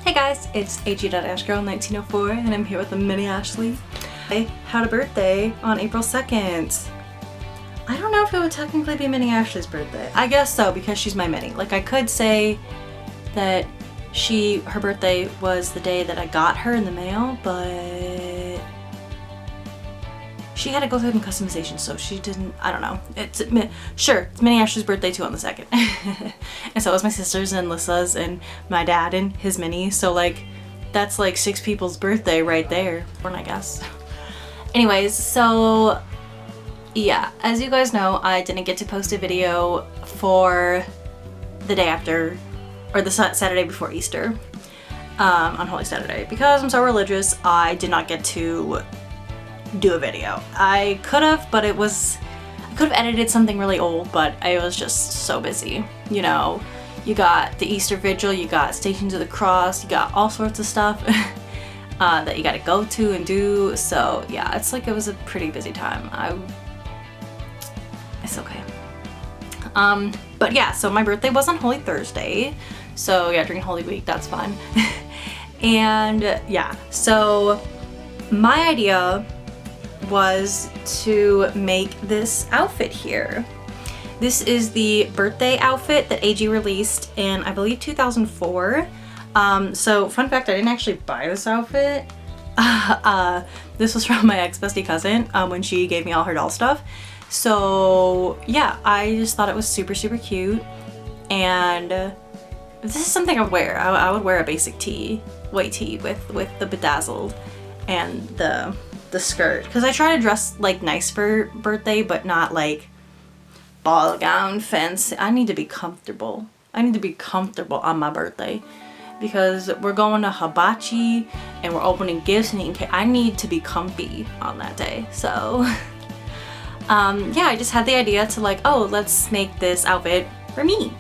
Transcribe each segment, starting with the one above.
Hey guys, it's AG.AshGirl1904 and I'm here with the mini Ashley. I had a birthday on April 2nd. I don't know if it would technically be mini Ashley's birthday. I guess so, because she's my mini. Like, I could say that her birthday was the day that I got her in the mail, but she had to go through some customization, so she didn't, I don't know. It's mini Ashley's birthday too on the 2nd. And so it was my sister's and Lissa's and my dad and his mini, so like, that's like 6 people's birthday right there, I guess. Anyways, so yeah, as you guys know, I didn't get to post a video for the day after, or the Saturday before Easter, on Holy Saturday. Because I'm so religious, I did not get to do a video. I could have, but I could have edited something really old, but I was just so busy. You know, you got the Easter Vigil, you got Stations of the Cross, you got all sorts of stuff that you gotta go to and do. So yeah, it's like it was a pretty busy time. It's okay. But yeah, so my birthday was on Holy Thursday. So yeah, during Holy Week, that's fun. And yeah, so my idea was to make this outfit here. This is the birthday outfit that AG released in, I believe, 2004. So fun fact, I didn't actually buy this outfit. This was from my ex-bestie cousin when she gave me all her doll stuff. So yeah, I just thought it was super, super cute. And this is something I would wear. I would wear a basic tee, white tee with the bedazzled and the skirt, because I try to dress like nice for birthday, but not like ball gown fancy. I need to be comfortable. I need to be comfortable on my birthday, because we're going to hibachi and we're opening gifts and eating cake. I need to be comfy on that day. So yeah, I just had the idea to like, oh, let's make this outfit for me.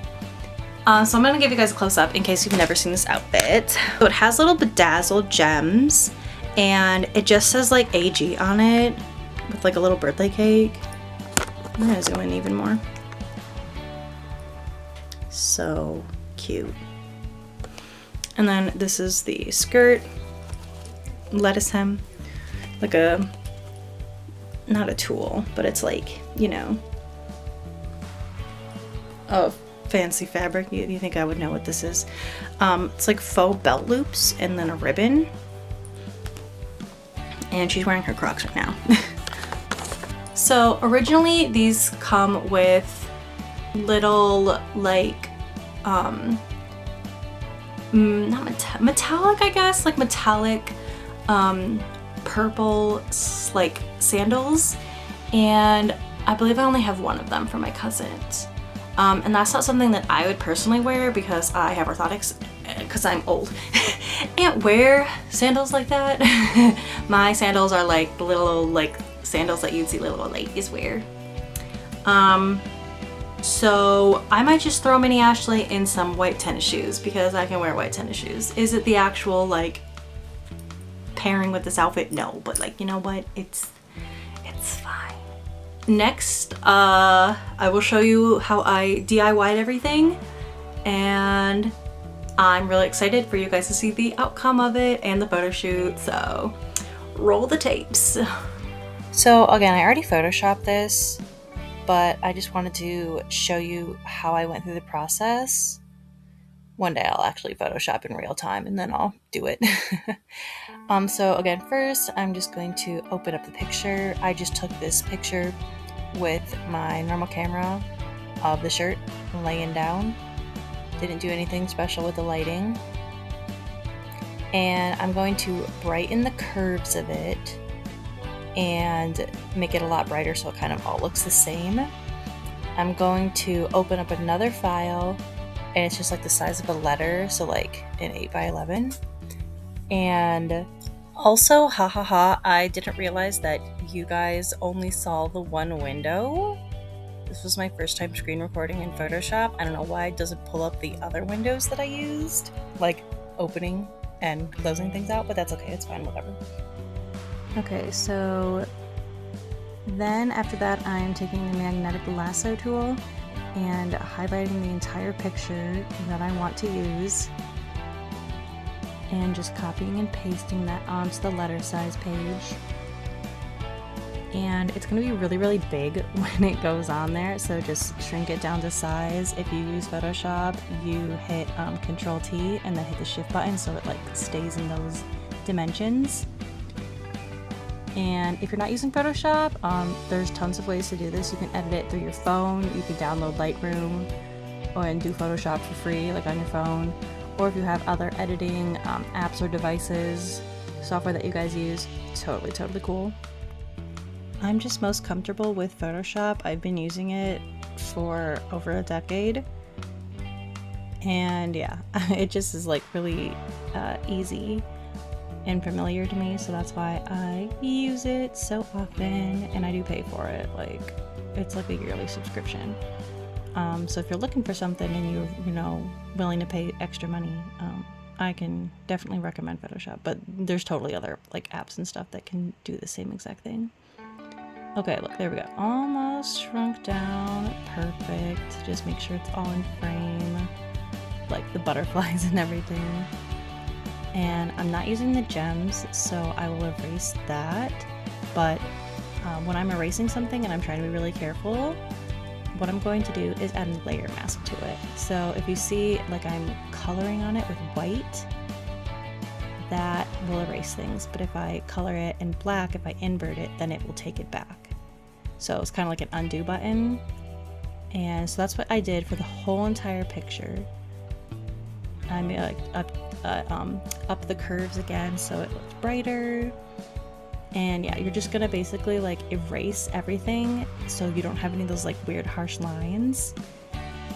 So I'm gonna give you guys a close-up in case you've never seen this outfit. So it has little bedazzled gems, and it just says like AG on it with like a little birthday cake. I'm gonna zoom in even more. So cute. And then this is the skirt, lettuce hem, like not a tulle, but it's like, you know, a fancy fabric. You think I would know what this is. It's like faux belt loops and then a ribbon. And she's wearing her Crocs right now. So originally these come with little like not metallic, I guess, like metallic purple like sandals, and I believe I only have one of them for my cousins. And that's not something that I would personally wear because I have orthotics, because I'm old. Can't wear sandals like that. My sandals are like the little like sandals that you'd see little ladies wear. So I might just throw mini Ashley in some white tennis shoes because I can wear white tennis shoes. Is it the actual like pairing with this outfit? No, but like, you know what? It's fine. Next, I will show you how I DIY'd everything, and I'm really excited for you guys to see the outcome of it and the photo shoot, so roll the tapes. So again, I already photoshopped this, but I just wanted to show you how I went through the process. One day I'll actually Photoshop in real time and then I'll do it. So again, first I'm just going to open up the picture. I just took this picture with my normal camera of the shirt laying down. Didn't do anything special with the lighting. And I'm going to brighten the curves of it and make it a lot brighter so it kind of all looks the same. I'm going to open up another file, and it's just like the size of a letter, so like an 8x11. And also, I didn't realize that you guys only saw the one window. This was my first time screen recording in Photoshop. I don't know why it doesn't pull up the other windows that I used, like opening and closing things out, but that's okay, it's fine, whatever. Okay, so then after that I'm taking the magnetic lasso tool and highlighting the entire picture that I want to use. and just copying and pasting that onto the letter size page. And it's going to be really, really big when it goes on there, so just shrink it down to size. If you use Photoshop, you hit Control T and then hit the shift button so it like stays in those dimensions. And if you're not using Photoshop, there's tons of ways to do this. You can edit it through your phone, you can download Lightroom and do Photoshop for free, like on your phone. Or if you have other editing apps or devices, software that you guys use, totally cool. I'm just most comfortable with Photoshop. I've been using it for over a decade. And yeah, it just is like really easy and familiar to me, so that's why I use it so often, and I do pay for it. Like, it's like a yearly subscription. So if you're looking for something and you're, willing to pay extra money, I can definitely recommend Photoshop, but there's totally other like apps and stuff that can do the same exact thing. Okay, look, there we go. Almost shrunk down. Perfect. Just make sure it's all in frame, like the butterflies and everything. And I'm not using the gems, so I will erase that. But when I'm erasing something and I'm trying to be really careful, what I'm going to do is add a layer mask to it. So if you see like I'm coloring on it with white, that will erase things. But if I color it in black, if I invert it, then it will take it back. So it's kind of like an undo button. And so that's what I did for the whole entire picture. I made like up the curves again so it looks brighter. And yeah, you're just gonna basically like erase everything so you don't have any of those like weird harsh lines.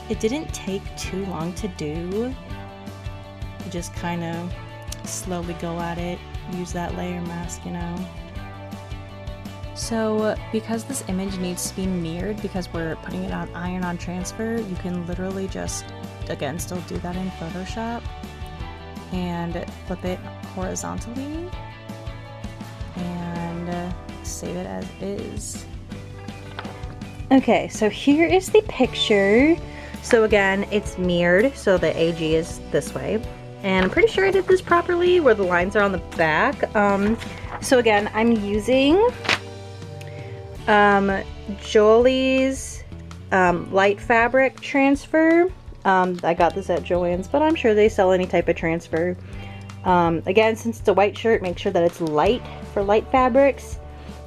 It didn't take too long to do. You just kind of slowly go at it, use that layer mask, So because this image needs to be mirrored because we're putting it on iron-on transfer, you can literally just, again, still do that in Photoshop and flip it horizontally and save it as is. Okay, so here is the picture. So again, it's mirrored, so the AG is this way. And I'm pretty sure I did this properly where the lines are on the back. So again, I'm using Jolie's light fabric transfer. I got this at Joann's, but I'm sure they sell any type of transfer. Again, since it's a white shirt, make sure that it's light for light fabrics.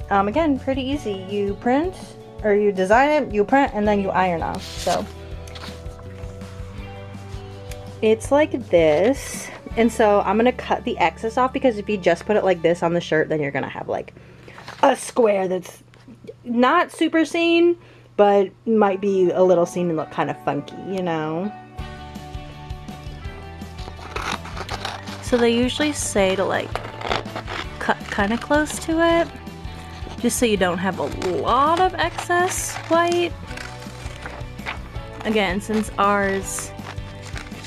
Again, pretty easy. You print, or you design it, you print, and then you iron off. So it's like this. And so I'm gonna cut the excess off, because if you just put it like this on the shirt, then you're gonna have like a square that's not super seen, but might be a little seen and look kind of funky, So they usually say to like cut kind of close to it, just so you don't have a lot of excess white. Again, since ours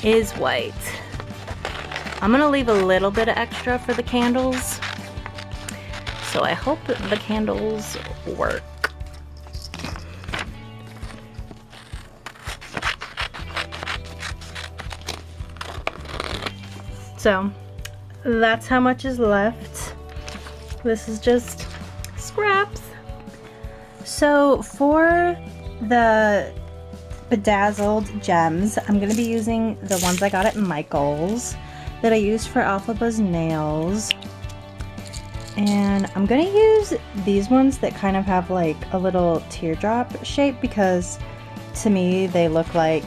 is white, I'm gonna leave a little bit of extra for the candles. So I hope that the candles work. So that's how much is left. This is just scraps. So for the bedazzled gems, I'm going to be using the ones I got at Michael's that I used for Alpha Buzz nails. And I'm going to use these ones that kind of have like a little teardrop shape, because to me they look like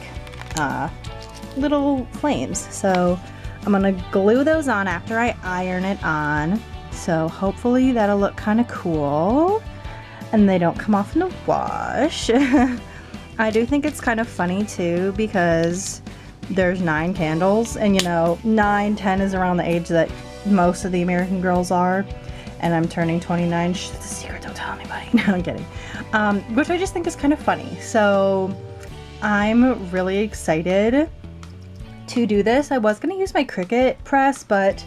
little flames. So I'm gonna glue those on after I iron it on. So hopefully that'll look kind of cool and they don't come off in the wash. I do think it's kind of funny too, because there's 9 candles, and 9, 10 is around the age that most of the American girls are, and I'm turning 29. Shh, it's a secret, don't tell anybody. No, I'm kidding. Which I just think is kind of funny. So I'm really excited to do this. I was going to use my Cricut press, but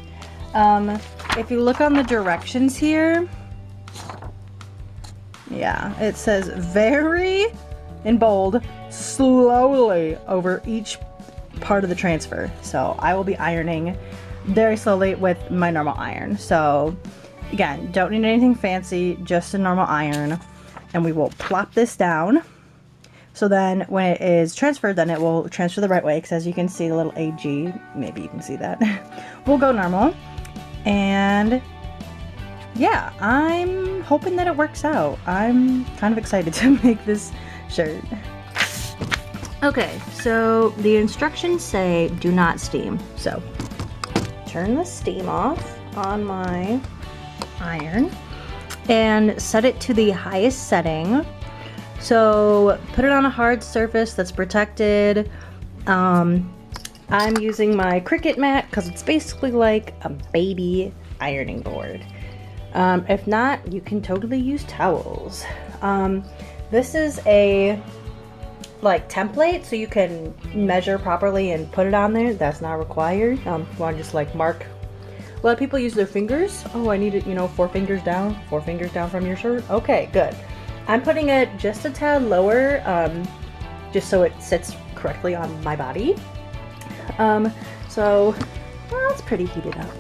if you look on the directions here, yeah, it says very, in bold, slowly over each part of the transfer. So I will be ironing very slowly with my normal iron. So again, don't need anything fancy, just a normal iron. And we will plop this down. So then when it is transferred, then it will transfer the right way, because as you can see, the little AG, maybe you can see that, will go normal. And yeah, I'm hoping that it works out. I'm kind of excited to make this shirt. Okay, so the instructions say do not steam. So turn the steam off on my iron and set it to the highest setting. So put it on a hard surface that's protected. I'm using my Cricut mat because it's basically like a baby ironing board. If not, you can totally use towels. This is a like template, so you can measure properly and put it on there. That's not required. You want to just like mark. A lot of people use their fingers. Oh, I need it, 4 fingers down. 4 fingers down from your shirt. Okay, good. I'm putting it just a tad lower, just so it sits correctly on my body. So, well, it's pretty heated up.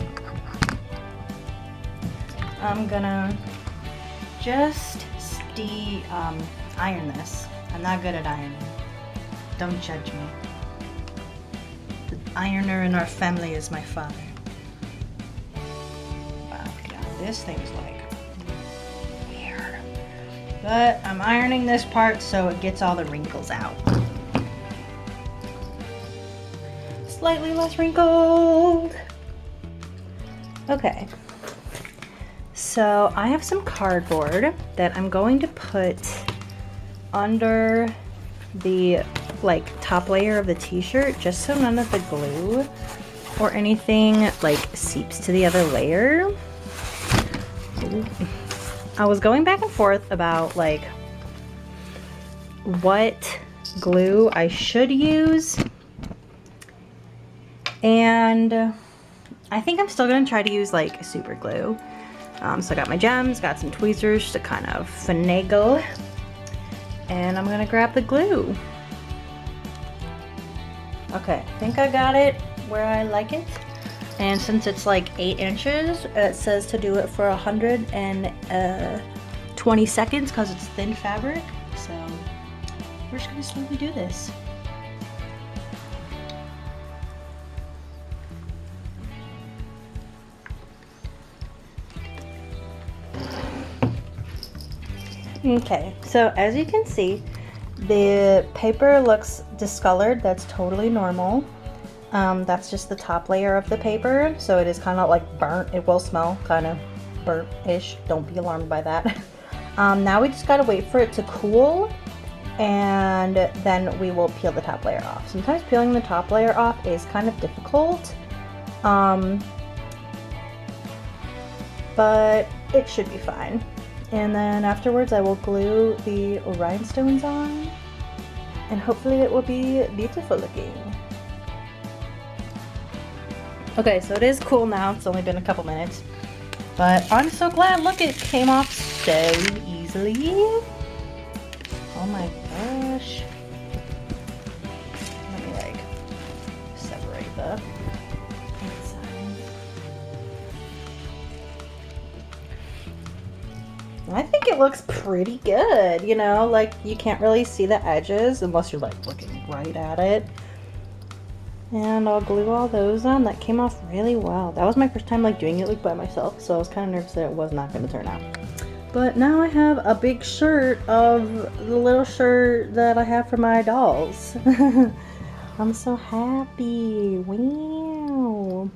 I'm gonna just iron this. I'm not good at ironing. Don't judge me. The ironer in our family is my father. Wow, God, this thing's like weird. But I'm ironing this part so it gets all the wrinkles out. Slightly less wrinkled. Okay. So I have some cardboard that I'm going to put under the like top layer of the t-shirt, just so none of the glue or anything like seeps to the other layer. I was going back and forth about like what glue I should use, and I think I'm still gonna try to use like super glue. So I got my gems, got some tweezers to kind of finagle, and I'm gonna grab the glue. Okay, I think I got it where I like it. And since it's like 8 inches, it says to do it for 120 seconds because it's thin fabric. So we're just gonna slowly do this. Okay, so as you can see, the paper looks discolored. That's totally normal. That's just the top layer of the paper, so it is kind of like burnt. It will smell kind of burnt-ish. Don't be alarmed by that. Now we just gotta wait for it to cool, and then we will peel the top layer off. Sometimes peeling the top layer off is kind of difficult, but it should be fine. And then afterwards I will glue the rhinestones on, and hopefully it will be beautiful looking. Okay, so it is cool now. It's only been a couple minutes, but I'm so glad. Look, it came off so easily. Oh my gosh. Let me like separate the inside. I think it looks pretty good, like you can't really see the edges unless you're like looking right at it. And I'll glue all those on. That came off really well. That was my first time like doing it like by myself, so I was kind of nervous that it was not going to turn out. But now I have a big shirt of the little shirt that I have for my dolls. I'm so happy. Wow.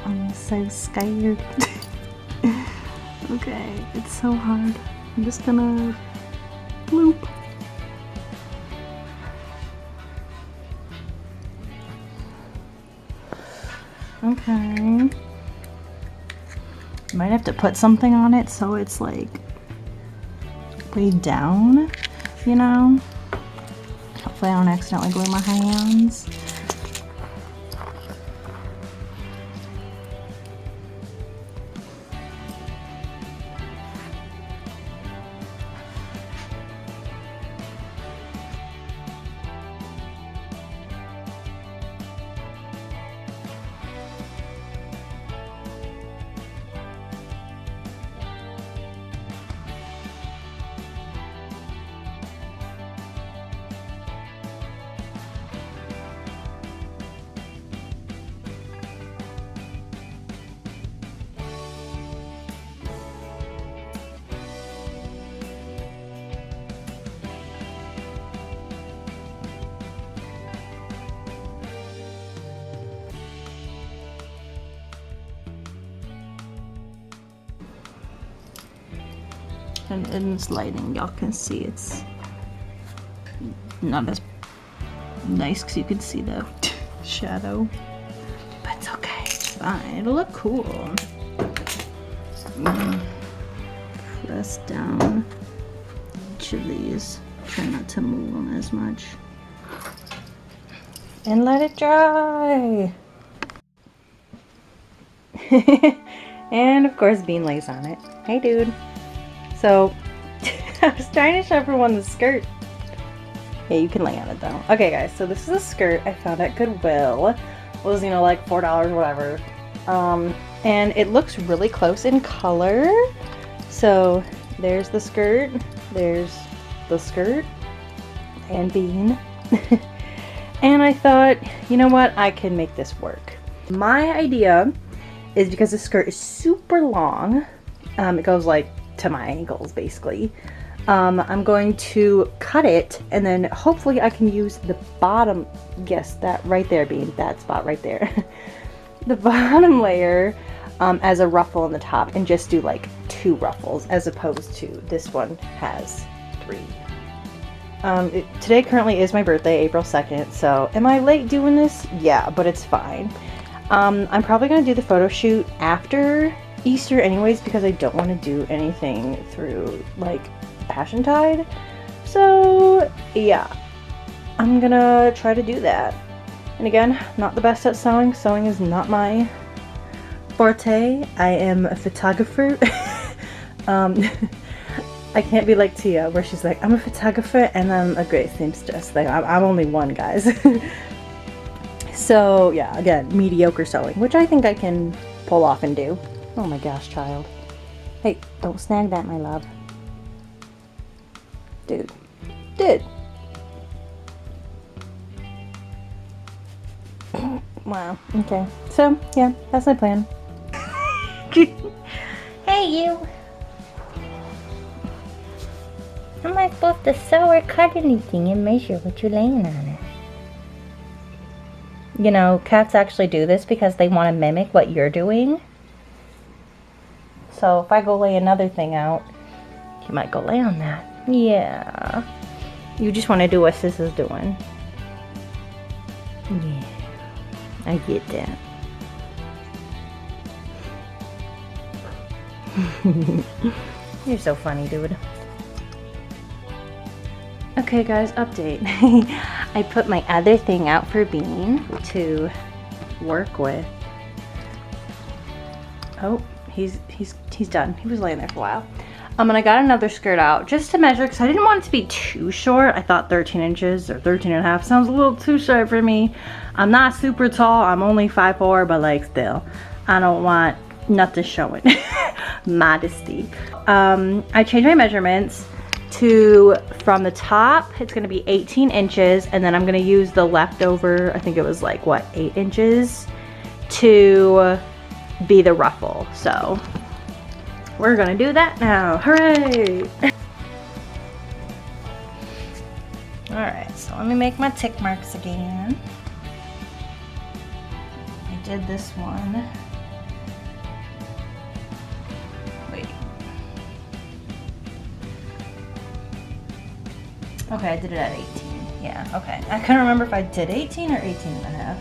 I'm so scared. Okay, it's so hard. I'm just gonna bloop. Okay. Might have to put something on it so it's like way down, Hopefully I don't accidentally glue my hands. And in this lighting, y'all can see it's not as nice because you can see the shadow. But it's okay, it's fine. It'll look cool. Press down each of these. Try not to move them as much. And let it dry. And of course, Bean lays on it. Hey, dude. So, I was trying to show everyone the skirt. Yeah, you can lay on it though. Okay guys, so this is a skirt I found at Goodwill. It was, you know, like $4 or whatever. And it looks really close in color. So, there's the skirt, and Bean. And I thought, you know what, I can make this work. My idea is because the skirt is super long, it goes like to my ankles basically. I'm going to cut it and then hopefully I can use the bottom, yes, that right there, Bean, that spot right there, the bottom layer as a ruffle on the top and just do like 2 ruffles as opposed to this one has 3. Today currently is my birthday, April 2nd, so am I late doing this? Yeah, but it's fine. I'm probably going to do the photo shoot after Easter anyways because I don't want to do anything through like Passiontide. So yeah, I'm gonna try to do that. And again, not the best at sewing. Sewing is not my forte. I am a photographer. I can't be like Tia where she's like, I'm a photographer and I'm a great seamstress. Like I'm only one, guys. So yeah, again, mediocre sewing, which I think I can pull off and do. Oh my gosh, child. Hey, don't snag that, my love. Dude. Wow, okay. So, yeah, that's my plan. Hey, you. How am I supposed to sew or cut anything and measure what you're laying on it? You know, cats actually do this because they want to mimic what you're doing. So if I go lay another thing out, you might go lay on that. Yeah. You just want to do what Sis is doing. Yeah. I get that. You're so funny, dude. Okay guys, update. I put my other thing out for Bean to work with. Oh, he's done. He was laying there for a while. And I got another skirt out just to measure because I didn't want it to be too short. I thought 13 inches or 13 and a half sounds a little too short for me. I'm not super tall. I'm only 5'4", but like still, I don't want nothing showing. Modesty. I changed my measurements to, from the top, it's going to be 18 inches. And then I'm going to use the leftover, I think it was like, what, 8 inches to be the ruffle. So we're gonna do that now. Hooray! Alright, so let me make my tick marks again. I did this one. Wait. Okay, I did it at 18. Yeah, okay. I couldn't remember if I did 18 or 18 and a half.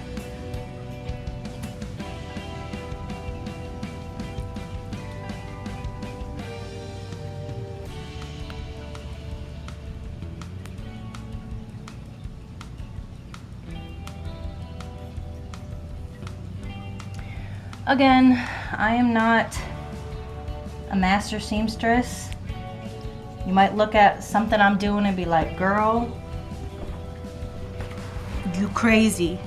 Again, I am not a master seamstress. You might look at something I'm doing and be like, girl, you crazy.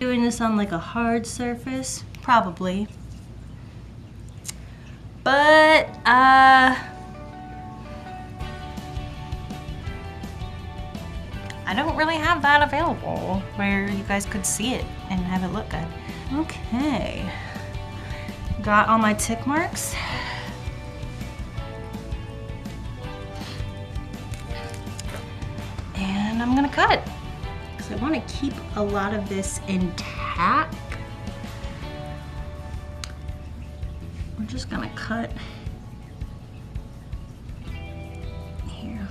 Doing this on like a hard surface, probably. But I don't really have that available where you guys could see it and have it look good. Okay, got all my tick marks. And I'm gonna cut. I want to keep a lot of this intact. We're just gonna cut here.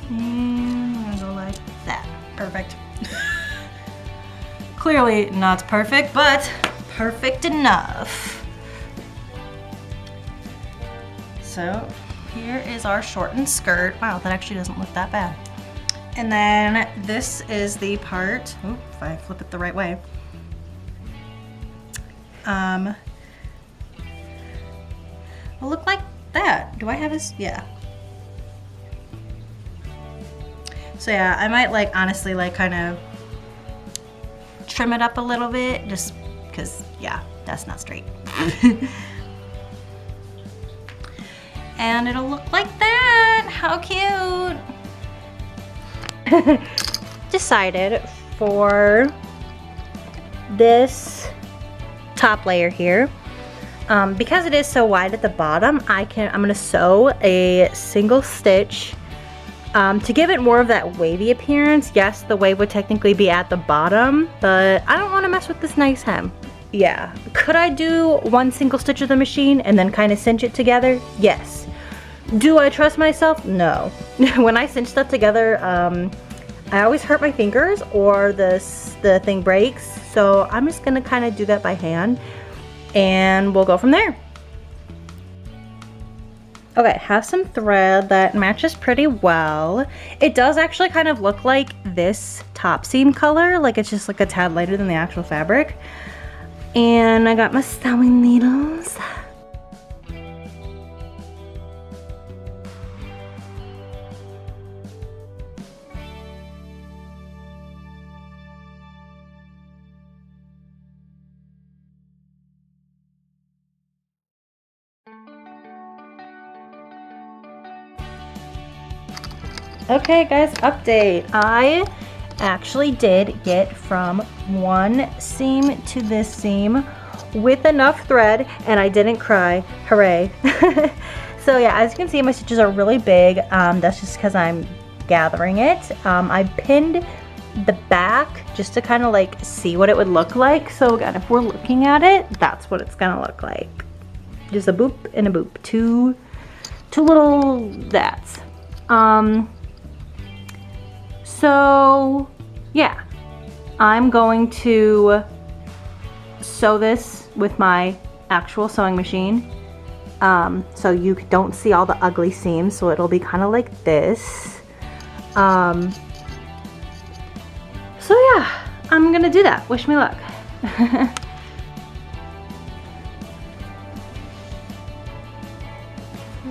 And I'm gonna go like that. Perfect. Clearly not perfect, but perfect enough. So here is our shortened skirt. Wow, that actually doesn't look that bad. And then this is the part, oop, if I flip it the right way. Will look like that. Do I have this? Yeah. So yeah, I might like honestly like kind of trim it up a little bit just because yeah, that's not straight. And it'll look like that. How cute. Decided for this top layer here, because it is so wide at the bottom, I'm gonna sew a single stitch to give it more of that wavy appearance. Yes, the wave would technically be at the bottom, but I don't want to mess with this nice hem. Yeah, could I do one single stitch of the machine and then kind of cinch it together? Yes. Do I trust myself? No. When I cinch stuff together, I always hurt my fingers or the thing breaks. So I'm just gonna kind of do that by hand and we'll go from there. Okay, have some thread that matches pretty well. It does actually kind of look like this top seam color, like it's just like a tad lighter than the actual fabric. And I got my sewing needles. Okay guys, update. I actually did get from one seam to this seam with enough thread and I didn't cry. Hooray. So yeah, as you can see, my stitches are really big. That's just because I'm gathering it. I pinned the back just to kind of like see what it would look like. So again, if we're looking at it, that's what it's gonna look like. just a boop and a boop. Two little that's. So yeah, I'm going to sew this with my actual sewing machine. So you don't see all the ugly seams, so it'll be kind of like this. So yeah, I'm gonna do that. Wish me luck.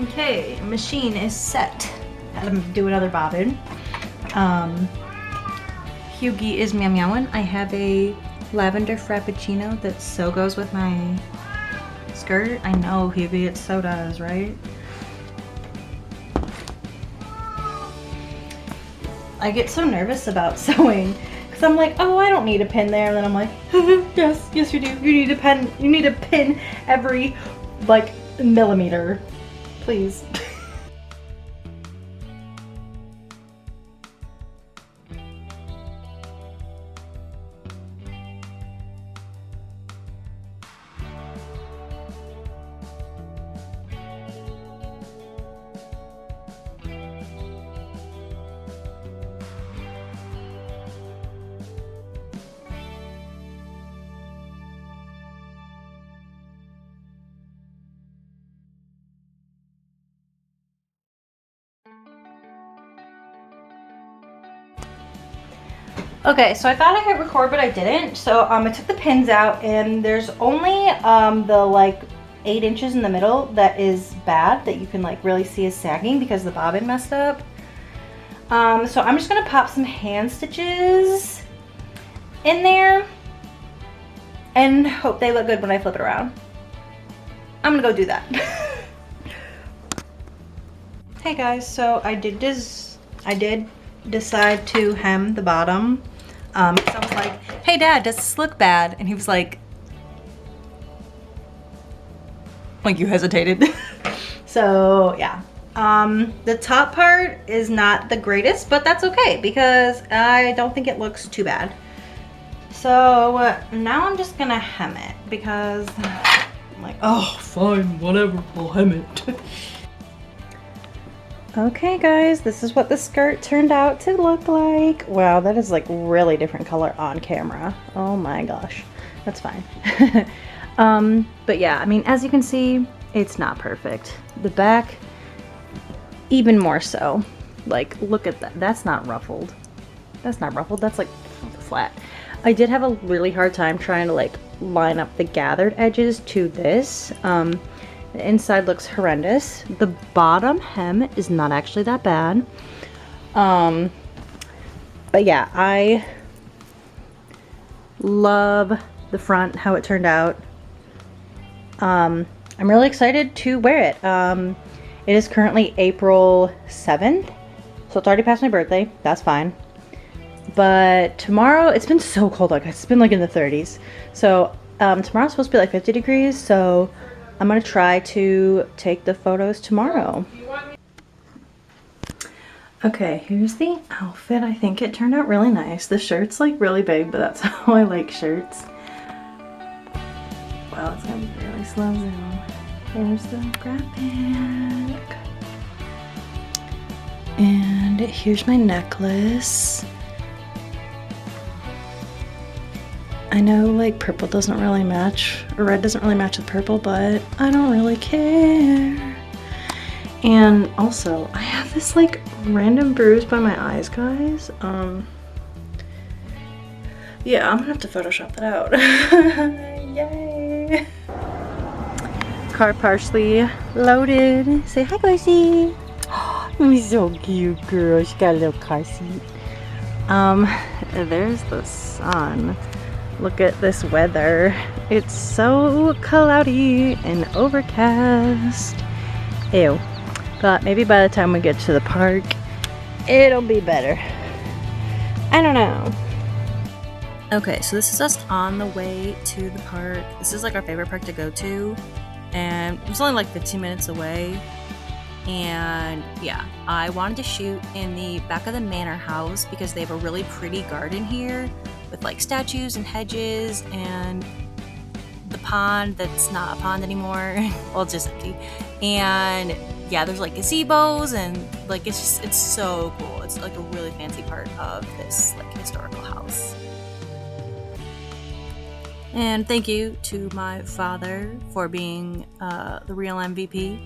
Okay, machine is set. Gotta do another bobbin. Hughie is meow meowing. I have a lavender frappuccino that so goes with my skirt. I know, Hughie, it so does, right? I get so nervous about sewing because I'm like, oh, I don't need a pin there, and then I'm like, yes you do. You need a pin. You need a pin every like millimeter, please. Okay, so I thought I hit record, but I didn't. So I took the pins out, and there's only the like 8 inches in the middle that is bad, that you can like really see is sagging because the bobbin messed up. So I'm just gonna pop some hand stitches in there and hope they look good when I flip it around. I'm gonna go do that. Hey guys, so I did decide to hem the bottom. So I was like, hey Dad, does this look bad? And he was like you hesitated. So yeah, the top part is not the greatest, but that's okay because I don't think it looks too bad. So now I'm just gonna hem it because I'm like, oh fine, whatever, I'll hem it. Okay guys, this is what the skirt turned out to look like. Wow, that is like really different color on camera. Oh my gosh, that's fine. But yeah, I mean, as you can see, it's not perfect. The back, even more so. Like, look at that. That's not ruffled. That's not ruffled. That's like flat. I did have a really hard time trying to like line up the gathered edges to this. The inside looks horrendous. The bottom hem is not actually that bad. But yeah, I love the front, how it turned out. I'm really excited to wear it. It is currently April 7th, so it's already past my birthday. That's fine. But tomorrow, it's been so cold, like it's been like in the 30s. So tomorrow's supposed to be like 50 degrees, so I'm gonna try to take the photos tomorrow. Okay, here's the outfit. I think it turned out really nice. The shirt's like really big, but that's how I like shirts. Wow, it's gonna be really slow zoom. Here's the graphic. And here's my necklace. I know like purple doesn't really match, or red doesn't really match with purple, but I don't really care. And also, I have this like random bruise by my eyes, guys. Yeah, I'm gonna have to Photoshop that out. Yay! Car partially loaded. Say hi, Gracie. He's so cute, girl. She got a little car seat. There's the sun. Look at this weather. It's so cloudy and overcast. Ew. But maybe by the time we get to the park, it'll be better. I don't know. Okay, so this is us on the way to the park. This is like our favorite park to go to. And it was only like 15 minutes away. And yeah, I wanted to shoot in the back of the manor house because they have a really pretty garden here with like statues and hedges, and the pond that's not a pond anymore. Well, it's just empty. And yeah, there's like gazebos and like it's so cool. It's like a really fancy part of this like historical house. And thank you to my father for being the real MVP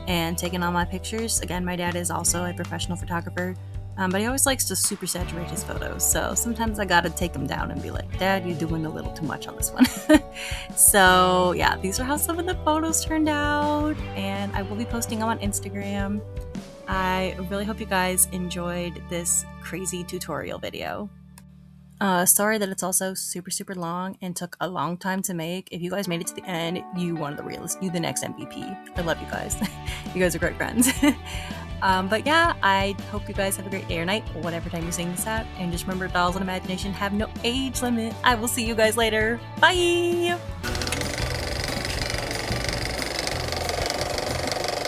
and taking all my pictures. Again, my dad is also a professional photographer, but he always likes to super saturate his photos. So sometimes I gotta take him down and be like, Dad, you're doing a little too much on this one. So yeah, these are how some of the photos turned out, and I will be posting them on Instagram. I really hope you guys enjoyed this crazy tutorial video. Sorry that it's also super long and took a long time to make. If you guys made it to the end, you won the realist, you the next MVP. I love you guys. You guys are great friends. But yeah, I hope you guys have a great day or night, whatever time you're seeing this at. And just remember, dolls and imagination have no age limit. I will see you guys later. Bye!